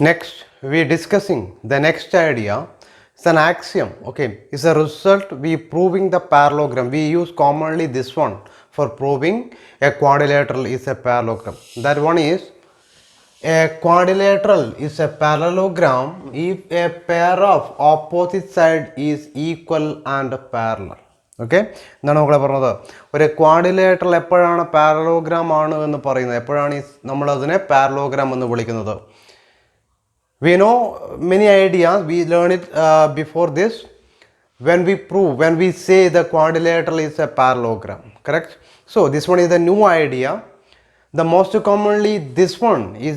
Next, we discussing the next idea. It's an axiom. Okay, it's a result we proving the parallelogram. We use commonly this one for proving a quadrilateral is a parallelogram. That one is a quadrilateral is a parallelogram if a pair of opposite side is equal and parallel. Okay, എന്താണ് മക്കളെ പറഞ്ഞത്? ഒരു quadrilateral എപ്പോഴാണ് parallelogram ആണ് എന്ന് പറയുന്നത്, എപ്പോഴാണ് നമ്മളതിനെ പാരലോഗ്രാം എന്ന് വിളിക്കുന്നത്? We know many ideas, we learn it before this. When we say the quadrilateral is a parallelogram, correct? So this one is the new idea. The most commonly this one is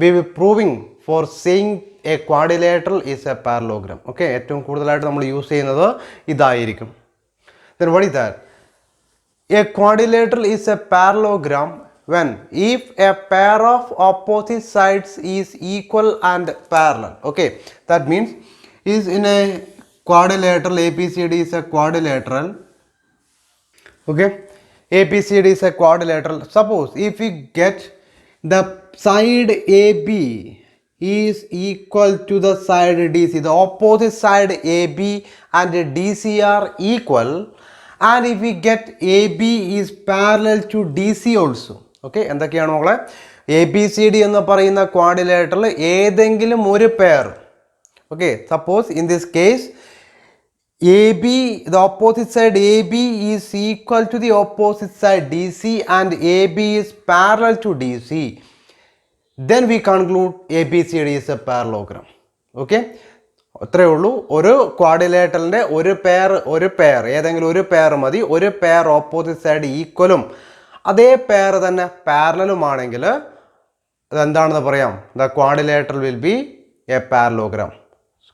we will proving for saying a quadrilateral is a parallelogram. Okay, ഏറ്റവും കൂടുതലായിട്ട് നമ്മൾ use ചെയ്യുന്നത് ഇതായിരിക്കും. Then what is that? A quadrilateral is a parallelogram when if a pair of opposite sides is equal and parallel. Okay, that means is in a quadrilateral, ABCD is a quadrilateral. Okay, ABCD is a quadrilateral. Suppose if we get the side AB is equal to the side DC, the opposite side AB and DC are equal, and if we get AB is parallel to DC also. Okay, എന്തൊക്കെയാണ് മക്കളെ? A B C D എന്ന് പറയുന്ന ക്വാഡ്രിലേറ്ററിൽ ഏതെങ്കിലും ഒരു pair. Okay, suppose in this case A B the opposite side A B is equal to the opposite side D C and A B is parallel to D C, then we conclude A B C D is a parallelogram. Okay, അത്രയേ ഉള്ളൂ. ഒരു ക്വാഡ്രിലേറ്ററിൻ്റെ ഒരു pair ഏതെങ്കിലും ഒരു pair മതി. ഒരു pair opposite side ഈക്വലും അതേ pair തന്നെ പാരലലുമാണെങ്കിൽ അതെന്താണെന്ന് പറയാം? The quadrilateral will be a parallelogram.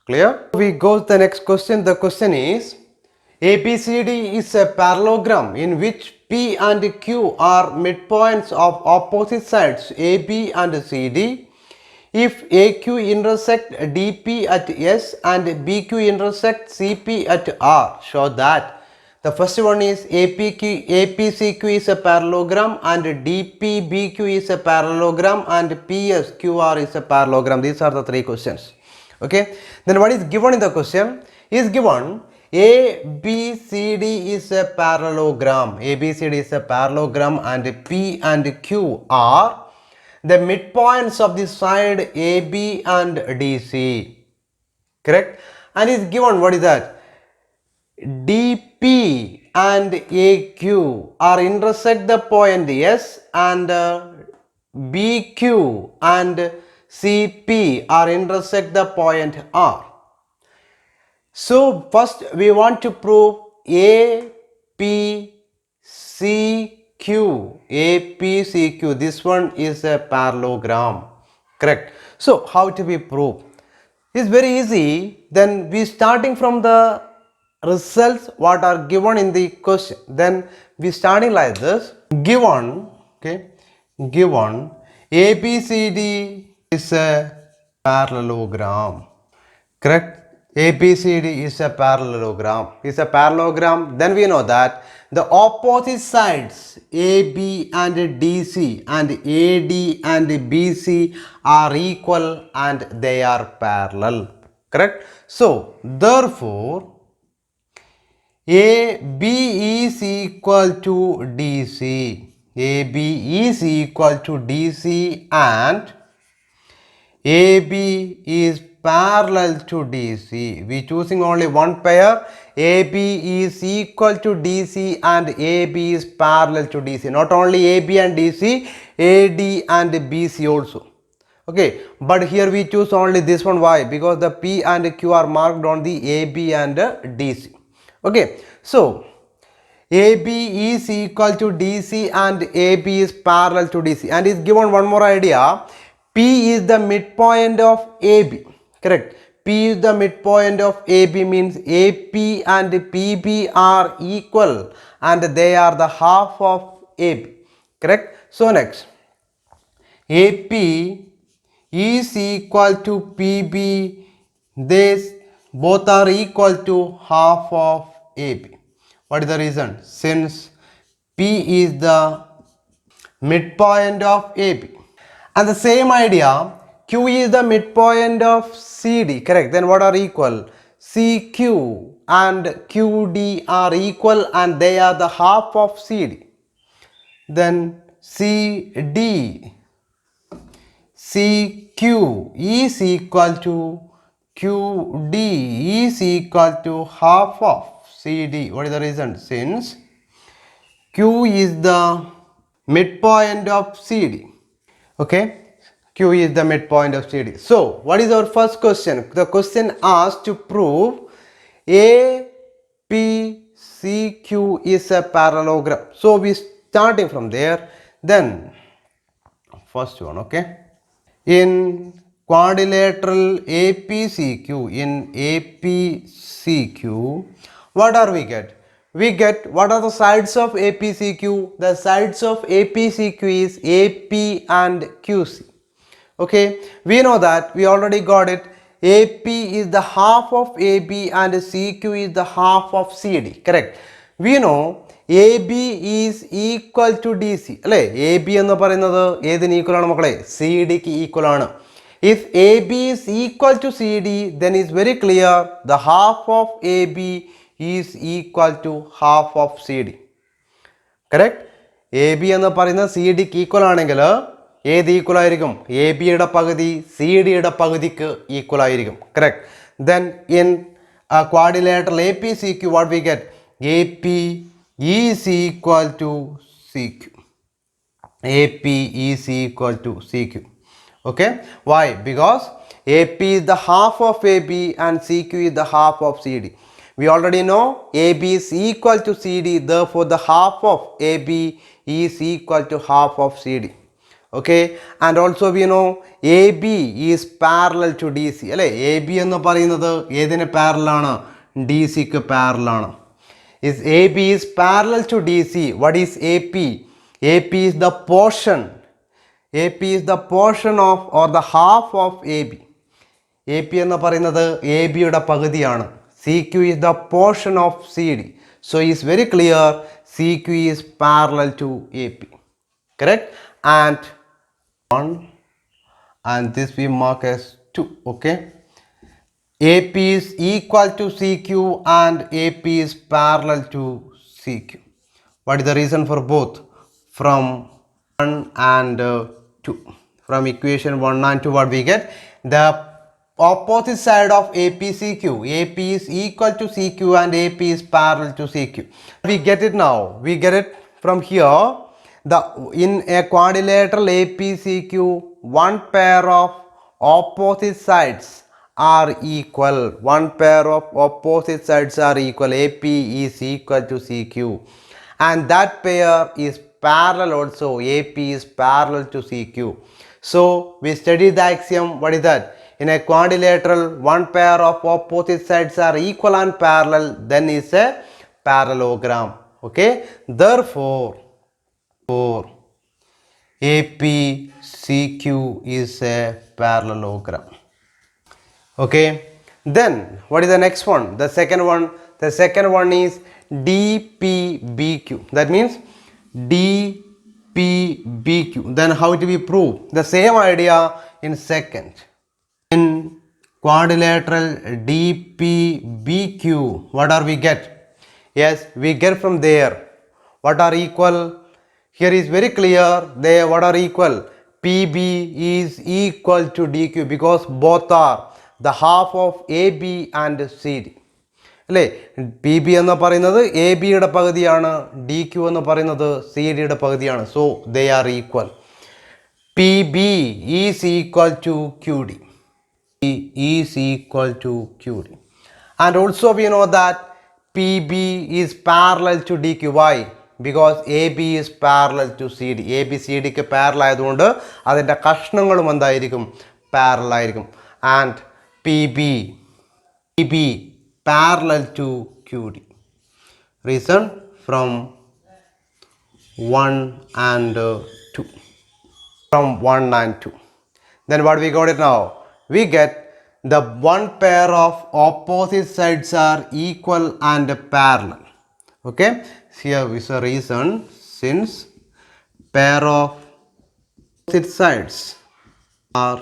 Clear? We go to the next question. The question is ABCD is a parallelogram in which P and Q are midpoints of opposite sides AB and CD. If AQ intersect DP at S and BQ intersect CP at R, show that. The first one is APCQ is a parallelogram and DPBQ is a parallelogram and PSQR is a parallelogram. These are the three questions. Okay, then what is given in the question is given ABCD is a parallelogram. ABCD is a parallelogram and P and Q are the midpoints of the side AB and DC. Correct? And is given what is that? DP and AQ are intersect the point S and BQ and CP are intersect the point R. So first we want to prove APCQ. This one is a parallelogram. Correct? So how to be prove? It's very easy. Then we starting from the results what are given in the question. Then we starting like this. Given, okay, given ABCD is a parallelogram. Correct? ABCD is a parallelogram. Is a parallelogram. Then we know that the opposite sides AB and DC and AD and BC are equal and they are parallel. Correct? So therefore AB is equal to DC. AB is equal to DC and AB is parallel to DC. We choosing only one pair. AB is equal to DC and AB is parallel to DC. Not only AB and DC, AD and BC also. Okay, but here we choose only this one. Why? Because the P and Q are marked on the AB and DC. Okay, so AB is equal to DC and AB is parallel to DC, and is given one more idea. P is the midpoint of AB. Correct? P is the midpoint of AB means AP and PB are equal and they are the half of AB. Correct? So next, AP is equal to PB. This both are equal to half of AB. What is the reason? Since P is the midpoint of AB. And the same idea, Q is the midpoint of CD, correct? Then what are equal? CQ and QD are equal and they are the half of CD. Then CQ is equal to QD is equal to half of CD. What is the reason? Since Q is the midpoint of CD. Okay, Q is the midpoint of CD. So, what is our first question? The question asks to prove APCQ is a parallelogram. So, we starting from there. Then, first one, okay. In quadrilateral APCQ, what are we get? We get what are the sides of APCQ? The sides of APCQ is AP and QC. Okay, we know that, we already got it. AP is the half of AB and CQ is the half of CD, correct? We know AB is equal to DC, അല്ലേ? AB എന്ന് പറയുന്നത് ഏതിന് equal ആണ് മക്കളെ? CD ക്ക് equal ആണ്. If AB is equal to CD, then it's very clear the half of AB is equal to half of CD. Correct? AB എന്ന് പറയുന്നത് CD ക്ക് ഈക്വൽ ആണെങ്കിൽ ഏത് ഈക്വൽ ആയിരിക്കും? ABയുടെ പകുതി CDയുടെ പകുതിക്ക് ഈക്വൽ ആയിരിക്കും. Correct? Then in quadrilateral APCQ, what we get? AP is equal to CQ. AP is equal to CQ. Okay, why? Because AP is the half of AB and CQ is the half of CD. We already know AB is equal to CD, therefore the half of AB is equal to half of CD. Okay, and also we know AB is parallel to DC, അല്ലേ? AB എന്ന് പറയുന്നത് ഏതിന് parallel ആണ്? DC ക്ക് parallel ആണ്. If AB is parallel to DC, what is AP? AP is the portion. AP is the portion of or the half of AB. AP എന്ന് പറയുന്നത് ABയുടെ പകുതിയാണ്. CQ is the portion of CD. So it's very clear CQ is parallel to AP. Correct? And 1 and this we mark as 2. Okay. AP is equal to CQ and AP is parallel to CQ. What is the reason for both? From 1 and 2. From equation 1 and 2, what we get? The opposite side of APCQ. AP is equal to CQ and AP is parallel to CQ. We get it now. We get it from here. In a quadrilateral APCQ, one pair of opposite sides are equal. One pair of opposite sides are equal. AP is equal to CQ. And that pair is parallel also. AP is parallel to CQ. So we studied the axiom. What is that? In a quadrilateral, one pair of opposite sides are equal and parallel, then is a parallelogram. Okay. Therefore, APCQ is a parallelogram. Okay. Then what is the next one? The second one. The second one is DPBQ. That means DPBQ. Then how do we prove? The same idea in second. In quadrilateral DPBQ, what are we get? Yes, we get from there. What are equal? Here is very clear. They what are equal? PB is equal to DQ because both are the half of AB and CD. അല്ലേ? PB എന്ന് പറയുന്നത് ABയുടെ പകുതിയാണ്, DQ എന്ന് പറയുന്നത് CDയുടെ പകുതിയാണ്. So they are equal. PB is equal to QD. Is equal to QD. And also we know that PB is parallel to DQ. Why? Because AB is parallel to CD. AB CD ക്ക് parallel ആയതുകൊണ്ട് അതിൻ്റെ കഷ്ണങ്ങളും എന്തായിരിക്കും? Parallel ആയിരിക്കും. And PB parallel to QD. Reason from 1 and 2. From 1 and 2. Then what we got it now? We get the one pair of opposite sides are equal and parallel. Okay. Here is a reason, since pair of opposite sides are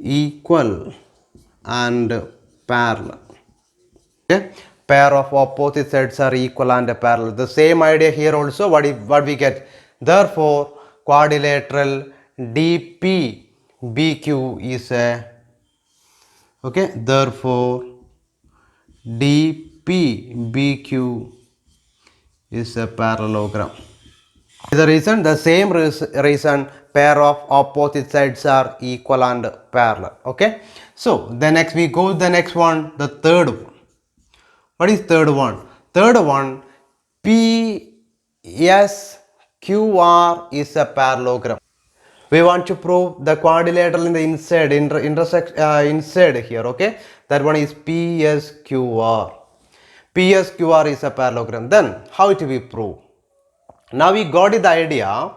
equal and parallel. Okay, pair of opposite sides are equal and parallel. The same idea here also. What we get? Therefore, quadrilateral DPBQ is a, okay. Therefore, DPBQ is a parallelogram. The reason, the same reason, pair of opposite sides are equal and parallel. Okay. So the next we go the next one, the third one. What is third one? Third one, PSQR is a parallelogram. We want to prove the quadrilateral in the inside, inside here. Okay. That one is PSQR. PSQR is a parallelogram. Then how it will be proved? Now we got the idea.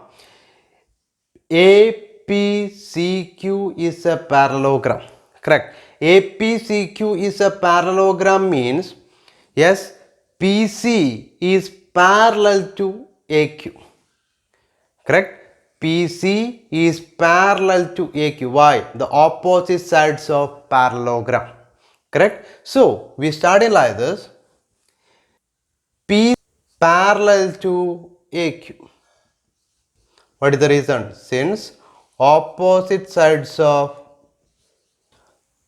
APCQ is a parallelogram. Correct. APCQ is a parallelogram means, yes, PC is parallel to AQ. Correct. PC is parallel to AQ. Why? The opposite sides of parallelogram. Correct. So we started like this. P parallel to AQ. What is the reason? Since opposite sides of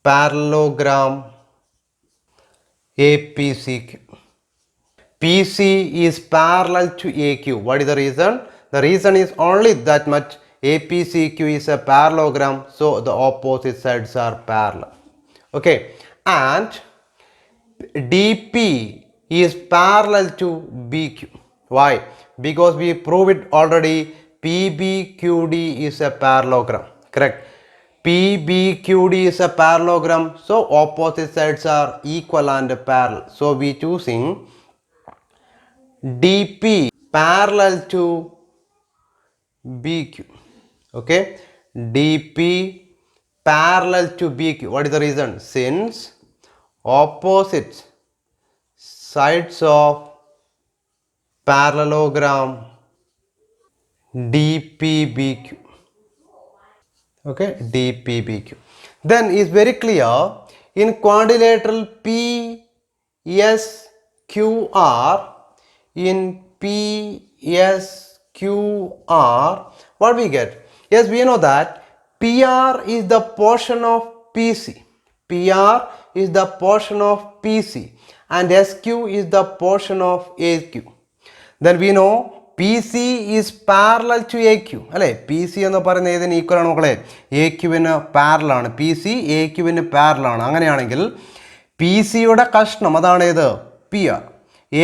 parallelogram APCQ. PC is parallel to AQ. What is the reason? The reason is only that much. APCQ is a parallelogram, so the opposite sides are parallel. Okay, and DP is parallel to BQ. Why? Because we proved it already. PBQD is a parallelogram. Correct. PBQD is a parallelogram, so opposite sides are equal and parallel. So we choosing DP parallel to BQ. Okay, DP parallel to BQ. What is the reason? Since opposite sides of parallelogram DPBQ. Okay, DPBQ. Then is very clear, in quadrilateral PSQR, in PSQR, what we get? Yes, we know that PR is the portion of PC. PR is the portion of PC and SQ is the portion of AQ. Then we know PC is parallel to AQ. PC എന്ന് പറയുന്നത് ഏതിന് equal ആണ് മക്കളെ? AQവിന് parallel ആണ്. PC AQവിന് parallel ആണ്. അങ്ങനെയാണെങ്കിൽ PCയുടെ കഷ്ണം അതാണ് ഏത്? PR.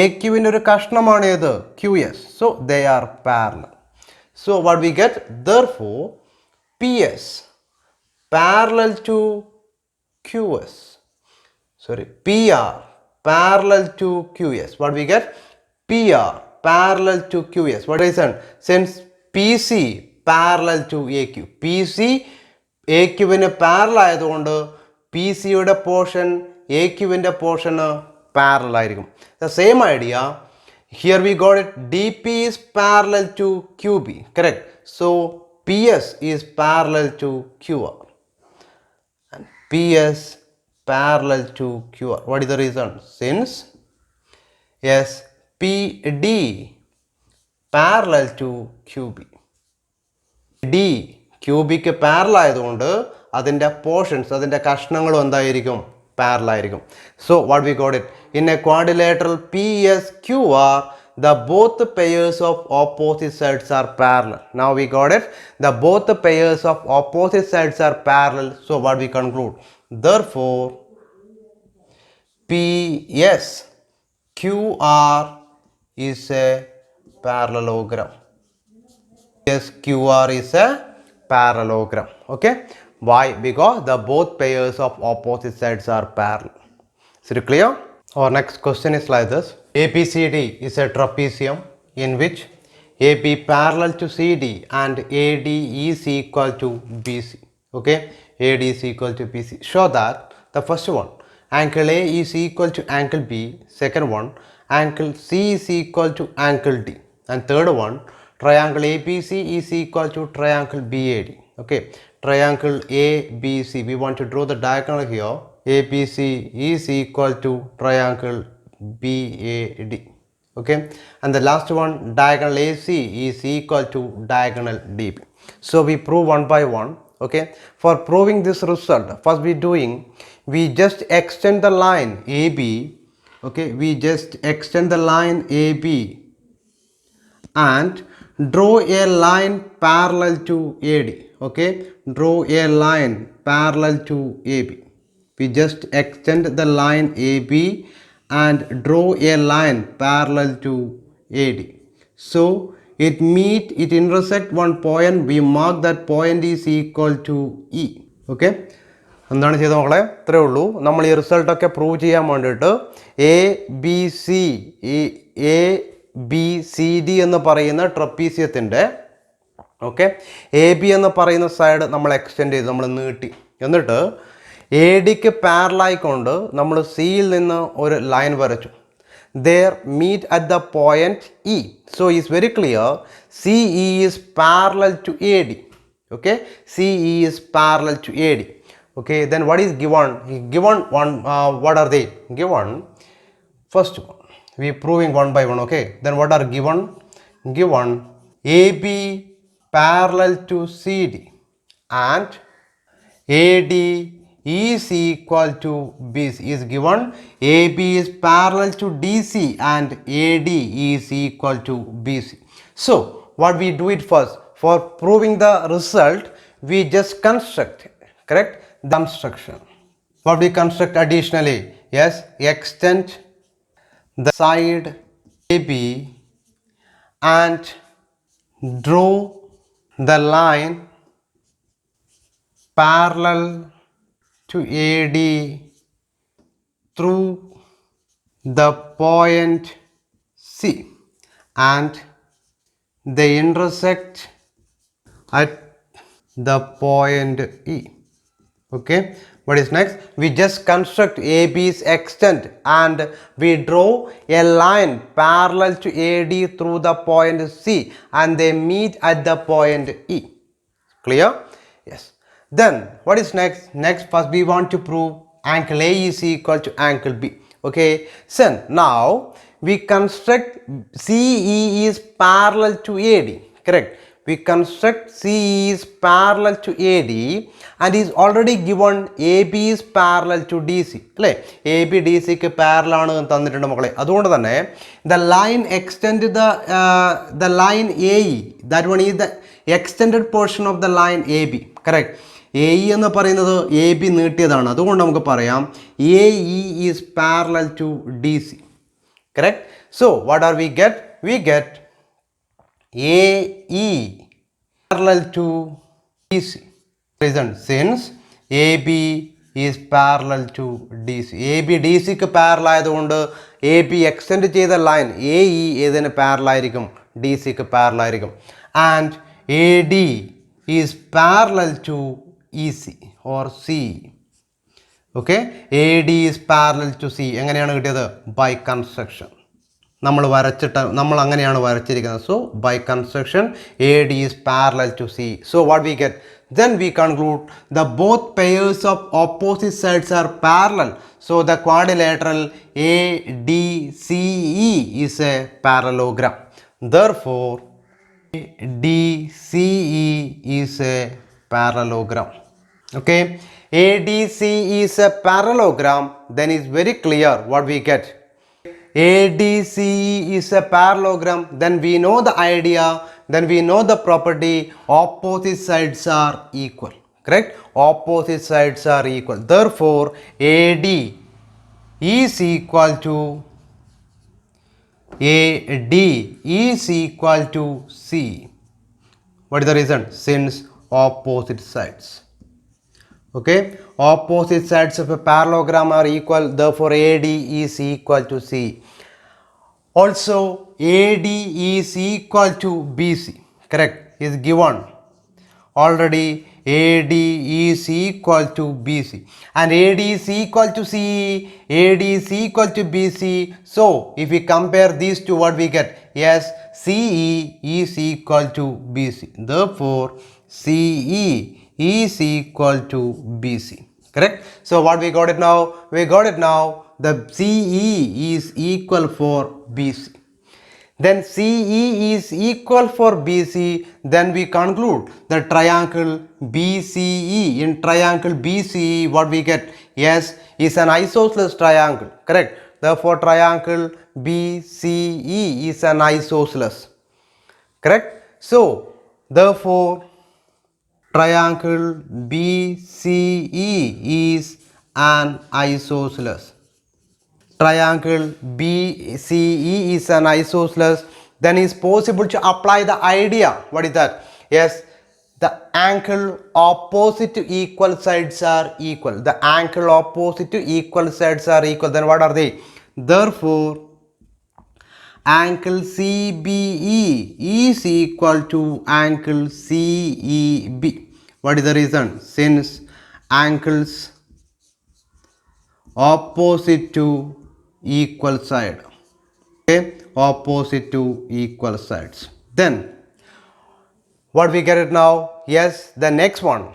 AQവിൻ്റെ ഒരു കഷ്ണമാണ് ഏത്? QS. So they are parallel. So what we get? Therefore PS parallel to QS. Sorry, PR parallel to QS. What we get? PR parallel to QS. What reason? Since PC parallel to AQ. PC AQവിന് parallel ആയതുകൊണ്ട് PCയുടെ portion AQവിൻ്റെ പോർഷന് parallel ആയിരിക്കും. The same idea, here we got it. DP is parallel to QB. Correct. So PS is parallel to QR. And PS parallel to QR. What is the reason? Since, yes, PD parallel to QB. D cubic parallel ആയതുകൊണ്ട് അതിൻ്റെ portions അതിൻ്റെ കഷ്ണങ്ങളും എന്തായിരിക്കും? Parallel ആയിരിക്കും. So what we got it? In A quadrilateral PSQR, the both pairs of opposite sides are parallel. Now we got it. The both pairs of opposite sides are parallel. So what we conclude? Therefore PSQR is a parallelogram. PSQR is a parallelogram. Okay. Why? Because the both pairs of opposite sides are parallel. Is it clear? Our next question is like this. ABCD is a trapezium in which AB parallel to CD and AD is equal to BC. Okay. AD is equal to BC. Show that the first one, angle A is equal to angle B. Second one, angle C is equal to angle D. And third one, triangle ABC is equal to triangle BAD. Okay. triangle ABC. We want to draw the diagonal here. ABC is equal to triangle BAD. Okay, and the last one, diagonal AC is equal to diagonal DB. So we prove one by one. Okay, for proving this result, first we just extend the line AB. Okay, we just extend the line AB and draw a line parallel to AD. Okay, draw a line parallel to AB. We just extend the line AB and draw a line parallel to AD. So it intersect one point. We mark that point is equal to E. Okay, എന്താണ് ചെയ്തത് മക്കളെ? ഇത്രയേ ഉള്ളൂ. നമ്മൾ ഈ റിസൾട്ടൊക്കെ prove ചെയ്യാൻ വേണ്ടിയിട്ട് ABCD എന്ന് പറയുന്ന ട്രപ്പീസിയത്തിൻ്റെ AB എന്ന് പറയുന്ന സൈഡ് നമ്മൾ എക്സ്റ്റെൻഡ് ചെയ്ത് നമ്മൾ നീട്ടി, എന്നിട്ട് ADക്ക് പാരലായിക്കൊണ്ട് നമ്മൾ സിയിൽ നിന്ന് ഒരു ലൈൻ വരച്ചു. There meet at the point E. So it's very clear CE is parallel to AD. Okay, CE is parallel to AD. Okay, then what is given? Given one, what are they given? First one, we proving one by one. Okay, then what are given? Given AB parallel to CD and AD is equal to BC is given. AB is parallel to DC and AD is equal to BC. So what we do it first, for proving the result we just construct, correct, the construction. What we construct additionally? Yes, extend the side AB and draw the line parallel to AD through the point C and they intersect at the point E. Okay, what is next? We just construct AB's extent and we draw a line parallel to AD through the point C and they meet at the point E. Clear? Yes. Then what is next? Next, first we want to prove angle A is equal to angle B. Okay, so now we construct CE is parallel to AD, correct? We construct CE is parallel to AD and is already given AB is parallel to DC. അല്ലേ, AB DCക്ക് parallel ആണ് തന്നിട്ടുണ്ട് മക്കളെ. അതുകൊണ്ട് തന്നെ the line extend the line AE, that one is the extended portion of the line AB, correct? AE എന്ന് പറയുന്നത് AB നീട്ടിയതാണ്. അതുകൊണ്ട് നമുക്ക് പറയാം AE is parallel to DC, correct? So what are we get? We get AE parallel to DC. Reason, since AB is parallel to DC. AB DCക്ക് parallel ആയതുകൊണ്ട് AB extend ചെയ്ത line AE ഏതിന് parallel ആയിരിക്കും? DCക്ക് parallel ആയിരിക്കും. And AD is parallel to EC or CE. Okay, AD is parallel to C. എങ്ങനെയാണ് കിട്ടിയത്? By construction. നമ്മൾ അങ്ങനെയാണ് വരച്ചിരിക്കുന്നത്. So by construction AD is parallel to C. So what we get? Then we conclude the both pairs of opposite sides are parallel. So the quadrilateral ADCE is a parallelogram. Therefore ADCE is a parallelogram. Okay, ADCE is a parallelogram. Then it's very clear what we get. ADCE is a parallelogram. Then we know the idea. Then we know the property. Opposite sides are equal. Correct? Opposite sides are equal. Therefore, AD is equal to AD is equal to C. What is the reason? Since opposite sides. Okay, opposite sides of a parallelogram are equal, therefore AD is equal to C. Also AD is equal to BC, correct, is given already. AD is equal to BC and AD is equal to CE, AD is equal to BC. So if we compare these two, what we get? Yes, CE is equal to BC. Therefore CE is equal to BC. Correct? So what we got it now? We got it now. The CE is equal for BC. Then CE is equal for BC. Then we conclude the triangle BCE. In triangle BCE, what we get? Yes, is an isosceles triangle. Correct? Therefore, triangle BCE is an isosceles. Correct? So, therefore, triangle BCE is an isosceles. Triangle BCE is an isosceles. Then it's possible to apply the idea. What is that? Yes, the angle opposite to equal sides are equal. The angle opposite to equal sides are equal. Then what are they? Therefore, angle CBE is equal to angle CEB. What is the reason? Since angles opposite to equal side. Okay, opposite to equal sides. Then what we get it now? Yes, the next one.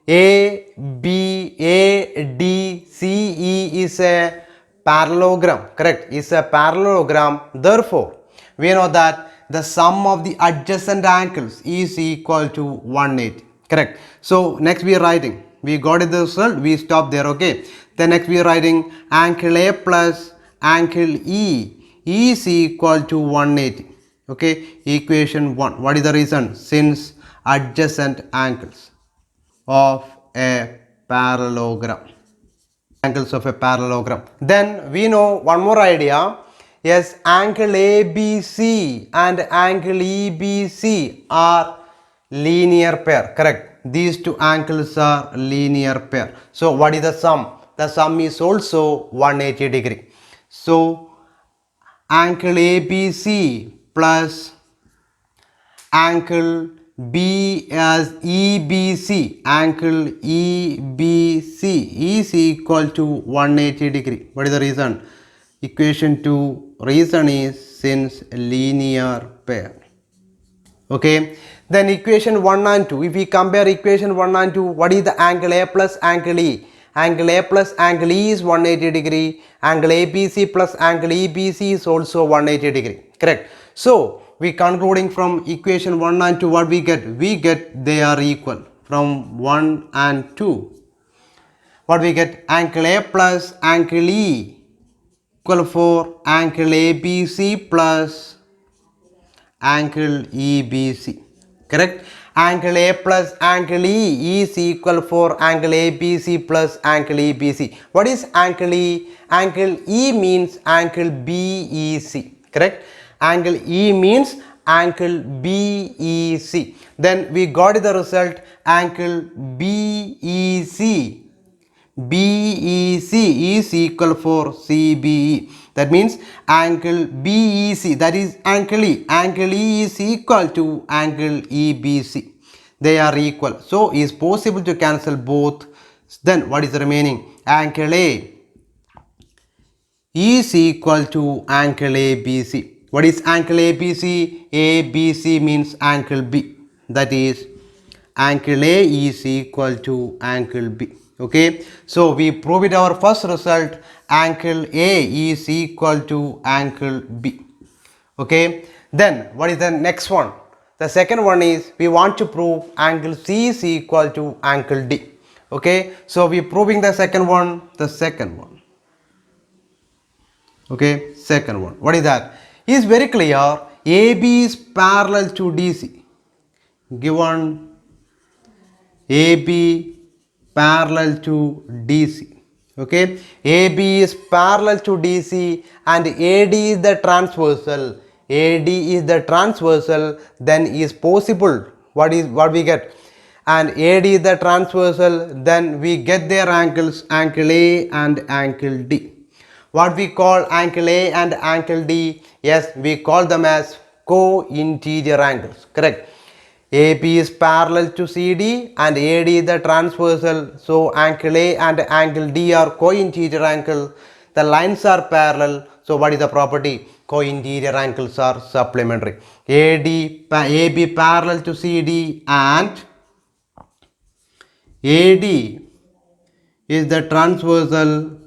ABADCE is a parallelogram. Correct? Is a parallelogram. Therefore, we know that the sum of the adjacent angles is equal to 180. Correct? So next we are writing. We got it the result. We stop there. Okay. Then next we are writing angle A plus angle E is equal to 180. Okay. Equation 1. What is the reason? Since adjacent angles of a parallelogram. Angles of a parallelogram. Then we know one more idea. Yes, angle ABC and angle EBC are linear pair. Correct? These two angles are linear pair. So what is the sum? The sum is also 180 degree. So angle ABC plus angle B as EBC, angle EBC is equal to 180 degree. What is the reason? Equation 2 reason is since linear pair. Okay, then equation 1 and 2, if we compare equation 1 and 2, what is the angle A plus angle E? Angle A plus angle E is 180 degree, angle ABC plus angle EBC is also 180 degree. Correct? So we concluding from equation 1 and 2, what we get? We get they are equal from 1 and 2. What we get? Angle A plus angle E equal for angle ABC plus angle EBC. Correct? Angle A plus angle E is equal for angle ABC plus angle EBC. What is angle E? Angle E means angle BEC. Correct? Angle E means angle BEC. Then we got the result angle BEC. BEC is equal for CBE. That means angle BEC, that is angle E. Angle E is equal to angle EBC. They are equal. So it is possible to cancel both. Then what is the remaining? Angle A is equal to angle ABC. What is angle ABC? ABC means angle B. That is angle A is equal to angle B. Okay, so we prove it our first result, angle A is equal to angle B. Okay, then what is the next one? The second one is we want to prove angle C is equal to angle D. Okay, so we proving the second one. Okay, second one. What is that? Is very clear. AB is parallel to DC. Given AB parallel to DC. Okay, AB is parallel to DC and AD is the transversal. AD is the transversal. Then is possible. What we get? And AD is the transversal. Then we get their angles, angle A and angle D. What we call angle A and angle D? Yes, we call them as co-interior angles. Correct? AB is parallel to CD and AD is the transversal. So angle A and angle D are co-interior angle. The lines are parallel. So what is the property? Co-interior angles are supplementary. AB parallel to CD and AD is the transversal.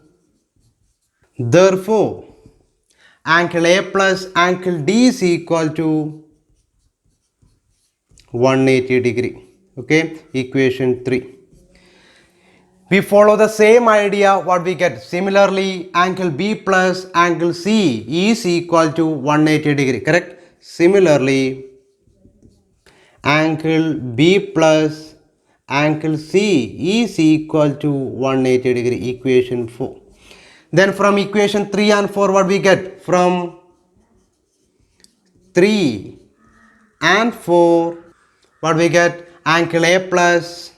Therefore, angle A plus angle D is equal to 180 degree. Okay, equation 3. We follow the same idea what we get. Similarly, angle B plus angle C is equal to 180 degree. Correct? Similarly, angle B plus angle C is equal to 180 degree. Equation 4. Then from equation 3 and 4 what we get? From 3 and 4 what we get? Angle A plus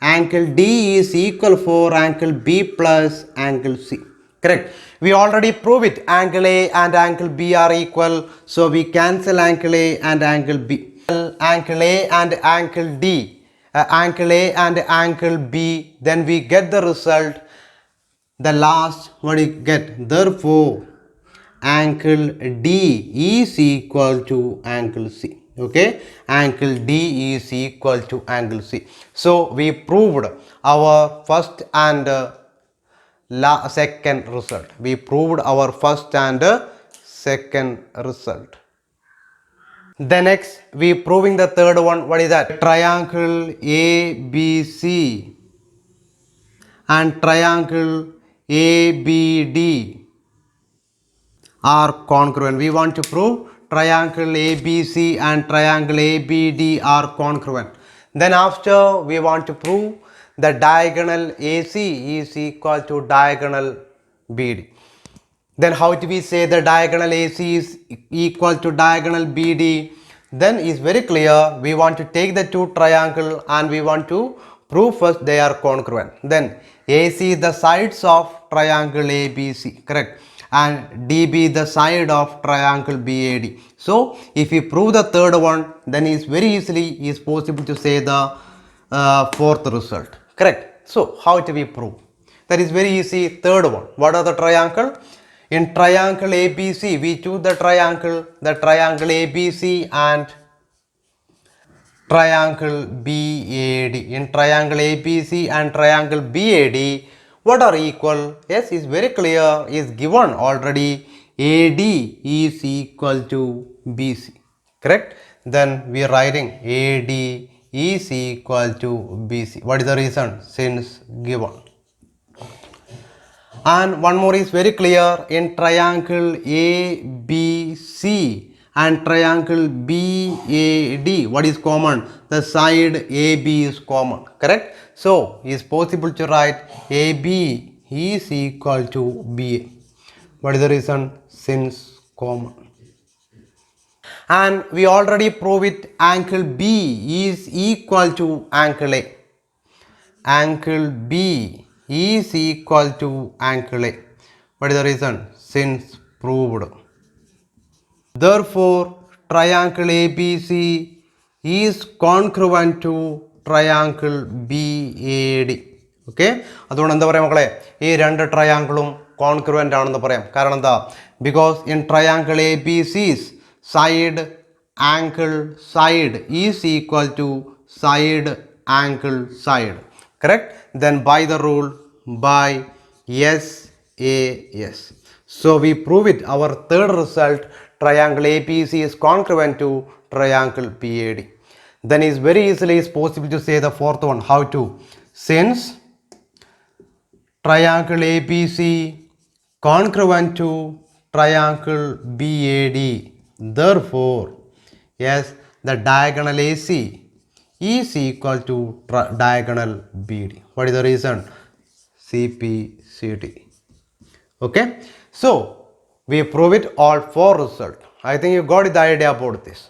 angle D is equal for angle B plus angle C. Correct. We already proved it. Angle A and angle B are equal. So we cancel angle A and angle B. Angle A and angle D. Angle A and angle B. Then we get the result. The last what we get. Therefore, angle D is equal to angle C. Okay, angle D is equal to angle C. So we proved our first and second result. We proved our first and second result. The next we proving the third one. What is that? Triangle ABC and triangle ABD are congruent. We want to prove triangle ABC and triangle ABD are congruent. Then after we want to prove the diagonal AC is equal to diagonal BD. Then how do we say the diagonal AC is equal to diagonal BD? Then is very clear. We want to take the two triangle and we want to prove first they are congruent. Then AC is the sides of triangle ABC, correct? And DB the side of triangle BAD. So if we prove the third one, then it's very easily is possible to say the fourth result, correct? So how do we prove? That is very easy. Third one. What are the triangle? In triangle ABC, we choose the triangle ABC and triangle BAD. In triangle ABC and triangle BAD, what are equal? Yes, is very clear, is given already. AD is equal to BC, correct? Then we are writing AD is equal to BC. What is the reason? Since given. And one more is very clear. In triangle ABC and triangle BAD, what is common? The side AB is common, correct? So it is possible to write AB is equal to BA. What is the reason? Since common. And we already proved it. Angle B is equal to angle A. Angle B is equal to angle A. What is the reason? Since proved. Therefore, triangle ABC is congruent to triangle BAD. Okay? അതുകൊണ്ട് എന്താ പറയാം മക്കളെ, ഈ രണ്ട് ട്രയാങ്കിളും congruent ആണെന്ന് പറയാം. കാരണം എന്താ? Because in triangle ABC's side angle side is equal to side angle side. Correct? Then by the rule by SAS. So we prove it. Our third result, triangle ABC is congruent to triangle BAD. Then is very easily is possible to say the fourth one. How to? Since triangle ABC congruent to triangle BAD, therefore yes, the diagonal AC is equal to diagonal BD. What is the reason? CPCD. Okay, so we prove it all four results. I think you got the idea about this.